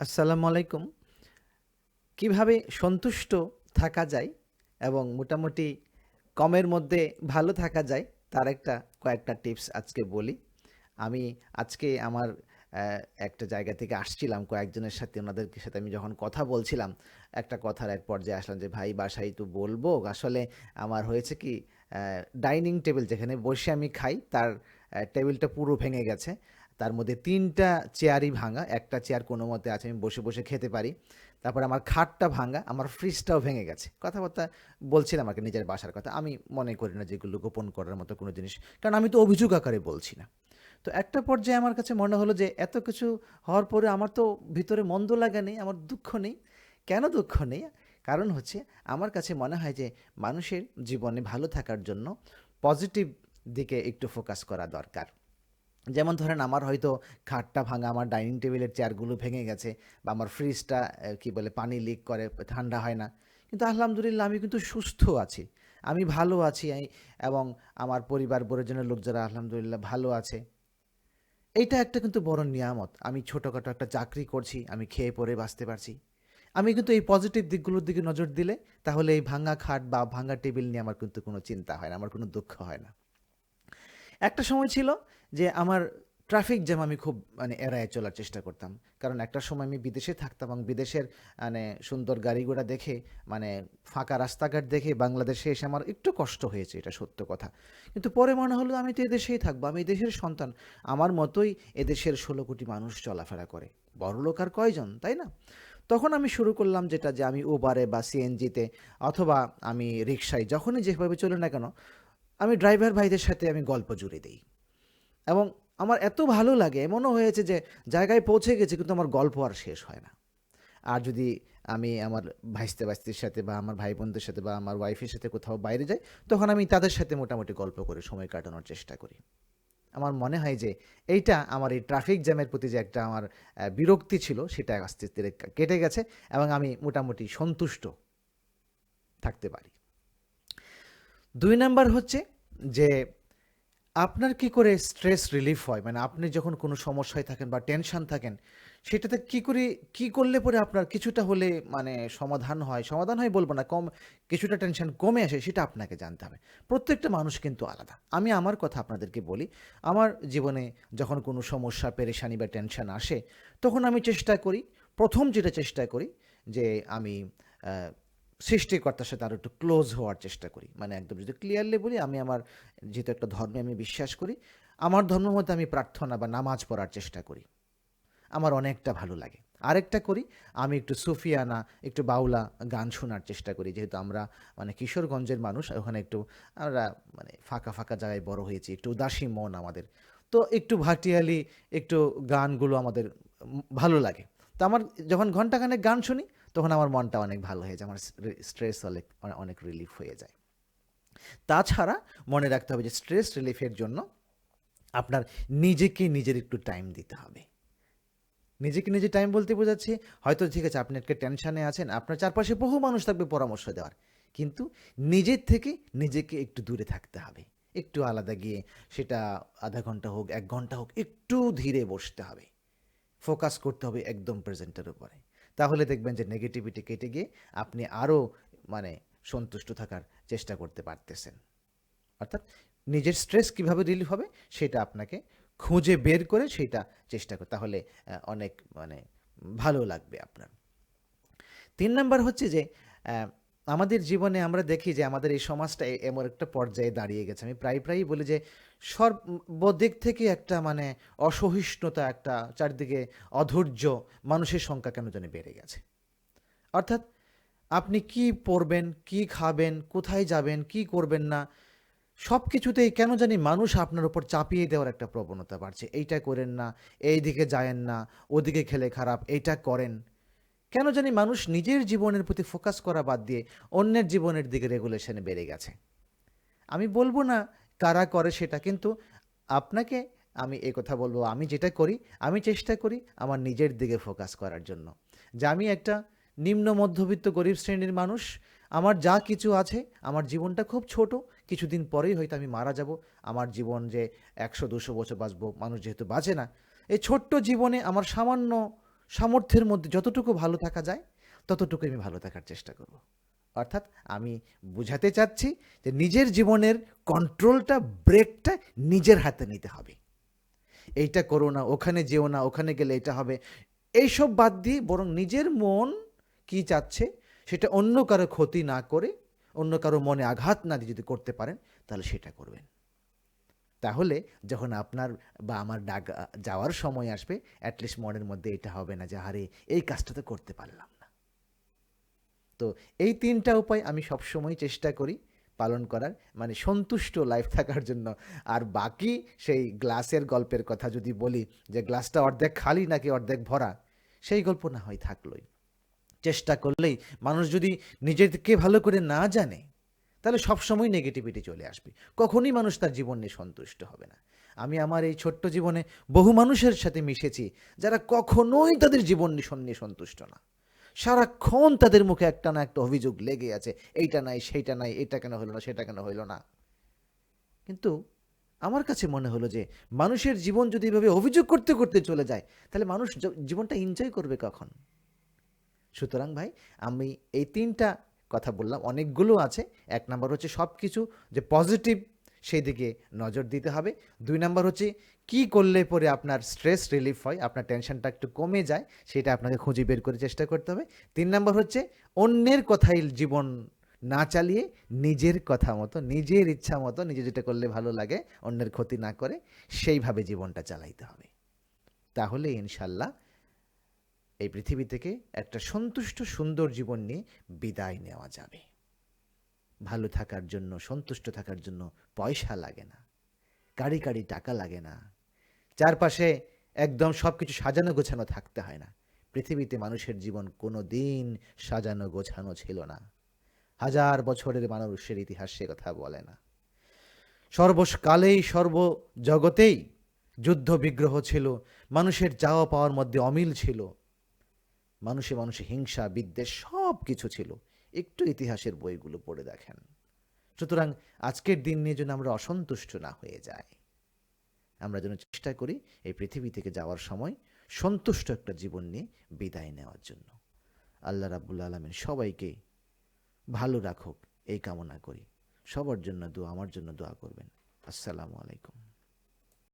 আসসালামু আলাইকুম। কিভাবে সন্তুষ্ট থাকা যায় এবং মোটামুটি কমের মধ্যে ভালো থাকা যায় তার কয়েকটা টিপস আজকে বলি। আমি আজকে আমার একটা জায়গা থেকে আসছিলাম কয়েকজনের সাথে, ওনাদের সাথে আমি যখন কথা বলছিলাম, একটা কথার এক পর্যায়ে আসলাম যে, "ভাই বাসায় তো বলবো, আসলে আমার হয়েছে কি ডাইনিং টেবিল যেখানে বসে আমি খাই তার টেবিলটা পুরো ভেঙে গেছে। তার মধ্যে ৩ টা চেয়ারই ভাঙা। একটা চেয়ার কোনোমতে আছে আমি বসে, বসে খেতে পারি। তারপরে আমার খাটটা ভাঙা, আমার ফ্রিজটাও ভেঙে গেছে।" কথাবার্তা বলছিলাম আরকি নিজের বাসার কথা। আমি মনে করি না যে এগুলো গোপন করার মতো কোনো জিনিস। কারণ আমি তো অভিযোগ আকারে বলছি না। তো একটা পর্যায়ে আমার কাছে মনে হলো যে এত কিছু হওয়ার পরে আমার তো ভিতরে মন্দ লাগা নেই, আমার দুঃখ নেই। কেন দুঃখ নেই? কারণ হচ্ছে আমার কাছে মনে হয় যে মানুষের জীবনে ভালো থাকার জন্য পজিটিভ দিকে একটু ফোকাস করা দরকার। যেমন ধরেন আমার হয়তো খাটটা ভাঙা, আমার ডাইনিং টেবিলের চেয়ারগুলো ভেঙে গেছে বা আমার ফ্রিজটা কি বলে পানি লিক করে, ঠান্ডা হয় না। কিন্তু আলহামদুলিল্লাহ আমি কিন্তু সুস্থ আছি। আমি ভালো আছি এবং আমার পরিবার পরিজনের লোক যারা আলহামদুলিল্লাহ ভালো আছে। এইটা একটা কিন্তু বড় নিয়ামত। আমি ছোটখাটো একটা চাকরি করছি, আমি খেয়ে পরে বাঁচতে পারছি। আমি কিন্তু এই পজিটিভ দিকগুলোর দিকে নজর দিলে তাহলে এই ভাঙা খাট বা ভাঙা টেবিল নিয়ে আমার কিন্তু কোনো চিন্তা হয় না, আমার কোনো দুঃখ হয় না। একটা সময় ছিল যে আমার ট্রাফিক জ্যাম আমি খুব এড়ায়ে চলার চেষ্টা করতাম। কারণ একটা সময় আমি বিদেশে থাকতাম এবং বিদেশের সুন্দর গাড়ি-ঘোড়া দেখে, মানে ফাঁকা রাস্তাঘাট দেখে বাংলাদেশে এসে আমার একটু কষ্ট হয়েছে, এটা সত্য কথা। কিন্তু পরে মনে হলো আমি তো এদেশেই থাকবো, আমি এদেশের সন্তান। আমার মতোই এদেশের ১৬ কোটি মানুষ চলাফেরা করে। বড়লোক আর কয়জন, তাই না? তখন আমি শুরু করলাম যেটা, যে আমি উবারে বা সিএনজিতে অথবা আমি রিক্সায় যখনই যেভাবে চলি না কেন, আমি ড্রাইভার ভাইদের সাথে আমি গল্প জুড়ে দেই এবং আমার এত ভালো লাগে, এমনও হয়েছে যে জায়গায় পৌঁছে গেছি কিন্তু আমার গল্প আর শেষ হয় না। আর যদি আমি আমার ভাইস্তে-ভাস্তির সাথে বা আমার ভাই-বোনদের সাথে বা আমার ওয়াইফের সাথে কোথাও বাইরে যাই, তখন আমি তাদের সাথে মোটামুটি গল্প করে সময় কাটানোর চেষ্টা করি। আমার মনে হয় যে এইটা আমার এই ট্রাফিক জ্যামের প্রতি যে একটা আমার বিরক্তি ছিল, সেটা আস্তে, আস্তে কেটে গেছে এবং আমি মোটামুটি সন্তুষ্ট থাকতে পারি। ২ নাম্বার হচ্ছে যে আপনার কি করে স্ট্রেস রিলিফ হয়? মানে আপনি যখন কোনো সমস্যায় থাকেন বা টেনশন থাকেন, সেটাতে কি করলে পরে আপনার কিছুটা হলে সমাধান হয়? সমাধান হয় বলব না, কিছুটা টেনশন কমে আসে, সেটা আপনাকে জানতে হবে। প্রত্যেকটা মানুষ কিন্তু আলাদা। আমি আমার কথা আপনাদেরকে বলি। আমার জীবনে যখন কোনো সমস্যা, পেরেশানি বা টেনশন আসে, তখন আমি চেষ্টা করি, ১ম যেটা চেষ্টা করি যে আমি আ সৃষ্টিকর্তার সাথে আরো একটু ক্লোজ হওয়ার চেষ্টা করি। মানে একদম যদি ক্লিয়ারলি বলি, আমি আমার যেহেতু একটা ধর্মে আমি বিশ্বাস করি, আমার ধর্মের মধ্যে আমি প্রার্থনা বা নামাজ পড়ার চেষ্টা করি। আমার অনেকটা ভালো লাগে। আরেকটা করি, আমি একটু সুফিয়ানা, একটু বাউলা গান শোনার চেষ্টা করি। যেহেতু আমরা কিশোরগঞ্জের মানুষ, ওখানে একটু আমরা ফাঁকা, ফাঁকা জায়গায় বড় হয়েছি। একটু উদাসী মন আমাদের। তো একটু ভাটিয়ালি একটু গানগুলো আমাদের ভালো লাগে। তো আমার যখন ঘন্টাখানেক গান শুনি, তখন আমার মনটা অনেক ভালো হয়ে যায়। আমার স্ট্রেস অনেক রিলিফ হয়ে যায়। তাছাড়া মনে রাখতে হবে যে স্ট্রেস রিলিফের জন্য আপনার নিজের একটু টাইম দিতে হবে। নিজেকে নিজে টাইম বলতে বোঝাচ্ছি, হয়তো ঠিক আছে আপনি একটা টেনশনে আছেন, আপনার চারপাশে বহু মানুষ থাকবে পরামর্শ দেওয়ার। কিন্তু নিজের থেকে নিজেকে একটু দূরে থাকতে হবে। একটু আলাদা গিয়ে, সেটা আধা ঘন্টা হোক, ১ ঘন্টা হোক, একটু ধীরে বসতে হবে। ফোকাস করতে হবে একদম প্রেজেন্টের উপরে। তাহলে দেখবেন যে নেগেটিভিটি কেটে গিয়ে আপনি আরো মানে সন্তুষ্ট থাকার চেষ্টা করতে পারতেছেন। অর্থাৎ নিজের স্ট্রেস কিভাবে রিলিফ হবে সেটা আপনাকে খুঁজে বের করে সেইটা চেষ্টা করতে, তাহলে অনেক ভালো লাগবে আপনার। ৩ নাম্বার হচ্ছে যে অ্যা আমাদের জীবনে আমরা দেখি যে আমাদের এই সমাজটা এমন একটা পর্যায়ে দাঁড়িয়ে গেছে। আমি প্রায়ই বলি যে সর্বদিক থেকে একটা অসহিষ্ণুতা, একটা চারদিকে অধৈর্য, মানুষের সংখ্যা কেন জানি বেড়ে গেছে। অর্থাৎ আপনি কি পড়বেন, কি খাবেন, কোথায় যাবেন, কি করবেন না, সবকিছুতেই কেন জানি মানুষ আপনার উপর চাপিয়ে দেওয়ার একটা প্রবণতা বাড়ছে। এইটা করেন না, এইদিকে যায়েন না, ওদিকে খেলে খারাপ, এইটা করেন। কেন জানি মানুষ নিজের জীবনের প্রতি ফোকাস করা বাদ দিয়ে অন্যের জীবনের দিকে রেগুলেশন বেড়ে গেছে। আমি বলব না কারা করে সেটা, কিন্তু আপনাকে আমি এই কথা বলব, আমি যেটা করি, আমি চেষ্টা করি আমার নিজের দিকে ফোকাস করার জন্য। যে আমি একটা নিম্ন মধ্যবিত্ত গরিব শ্রেণীর মানুষ। আমার যা কিছু আছে, আমার জীবনটা খুব ছোট। কিছুদিন পরেই হয়তো আমি মারা যাব। আমার জীবন যে ১০০-২০০ বছর বাঁচবো, মানুষ যেহেতু বাঁচে না। এই ছোট্ট জীবনে আমার সামান্য সামর্থ্যের মধ্যে যতটুকু ভালো থাকা যায় ততটুকু আমি ভালো থাকার চেষ্টা করব। অর্থাৎ আমি বুঝাতে চাচ্ছি যে নিজের জীবনের কন্ট্রোলটা, ব্রেকটা নিজের হাতে নিতে হবে। এইটা করো না, ওখানে যেও না, ওখানে গেলে এটা হবে, এইসব বাদ দিয়ে বরং নিজের মন কি চাচ্ছে সেটা অন্য কারো ক্ষতি না করে, অন্য কারো মনে আঘাত না দিয়ে যদি করতে পারেন তাহলে সেটা করবেন। তাহলে যখন আপনার বা আমার ডাক যাওয়ার সময় আসবে, অ্যাটলিস্ট মনের মধ্যে এটা হবে না যে আরে এই কাজটা তো করতে পারলাম না। তো এই ৩টা উপায় আমি সবসময় চেষ্টা করি পালন করার, মানে সন্তুষ্ট লাইফ থাকার জন্য। আর বাকি সেই গ্লাসের গল্পের কথা যদি বলি যে গ্লাসটা অর্ধেক খালি নাকি অর্ধেক ভরা, সেই গল্প না হয় থাকলোই। চেষ্টা করলেই, মানুষ যদি নিজেকে ভালো করে না জানে তাহলে সবসময় নেগেটিভিটি চলে আসবে, কখনই মানুষ তার জীবন নিয়ে সন্তুষ্ট হবে না। আমি আমার এই ছোট্ট জীবনে বহু মানুষের সাথে মিশেছি যারা কখনোই তাদের জীবন নিয়ে সন্তুষ্ট না। সারাক্ষণ তাদের মুখে একটা না একটা অভিযোগ লেগে আছে, এইটা নাই সেইটা নাই, এটা কেন হলো না সেটা কেন হইল না। কিন্তু আমার কাছে মনে হলো যে মানুষের জীবন যদি এভাবে অভিযোগ করতে করতে চলে যায় তাহলে মানুষ জীবনটা এনজয় করবে কখন? সুতরাং ভাই, আমি এই ৩টা কথা বললাম, অনেকগুলো আছে। ১ নাম্বার হচ্ছে সব কিছু যে পজিটিভ সেই দিকে নজর দিতে হবে। ২ নাম্বার হচ্ছে কি করলে পরে আপনার স্ট্রেস রিলিফ হয়, আপনার টেনশনটা একটু কমে যায়, সেটা আপনাকে খুঁজে বের করে চেষ্টা করতে হবে। ৩ নাম্বার হচ্ছে অন্যের কথাই জীবন না চালিয়ে নিজের কথা মতো, নিজের ইচ্ছা মতো, নিজে যেটা করলে ভালো লাগে, অন্যের ক্ষতি না করে সেইভাবে জীবনটা চালাইতে হবে। তাহলে ইনশাল্লাহ এই পৃথিবী থেকে একটা সন্তুষ্ট সুন্দর জীবন নিয়ে বিদায় নেওয়া যাবে। ভালো থাকার জন্য, সন্তুষ্ট থাকার জন্য পয়সা লাগে না, কাড়ি কাড়ি টাকা লাগে না, চারপাশে একদম সব কিছু সাজানো গোছানো থাকতে হয় না। পৃথিবীতে মানুষের জীবন কোনো দিন সাজানো গোছানো ছিল না। 1000 বছরের মানুষের ইতিহাস সে কথা বলে না। সর্বকালেই সর্বজগতেই যুদ্ধ বিগ্রহ ছিল, মানুষের চাওয়া পাওয়ার মধ্যে অমিল ছিল, মানুষে মানুষে হিংসা বিদ্বেষ সব কিছু ছিল। একটু ইতিহাসের বইগুলো পড়ে দেখেন। সুতরাং আজকের দিন নিয়ে যেন আমরা অসন্তুষ্ট না হয়ে যাই, আমরা যেন চেষ্টা করি এই পৃথিবী থেকে যাওয়ার সময় সন্তুষ্ট একটা জীবন নিয়ে বিদায় নেওয়ার জন্য। আল্লাহ রাব্বুল আলামিন সবাইকে ভালো রাখুক এই কামনা করি। সবার জন্য দোয়া, আমার জন্য দোয়া করবেন। আসসালামু আলাইকুম।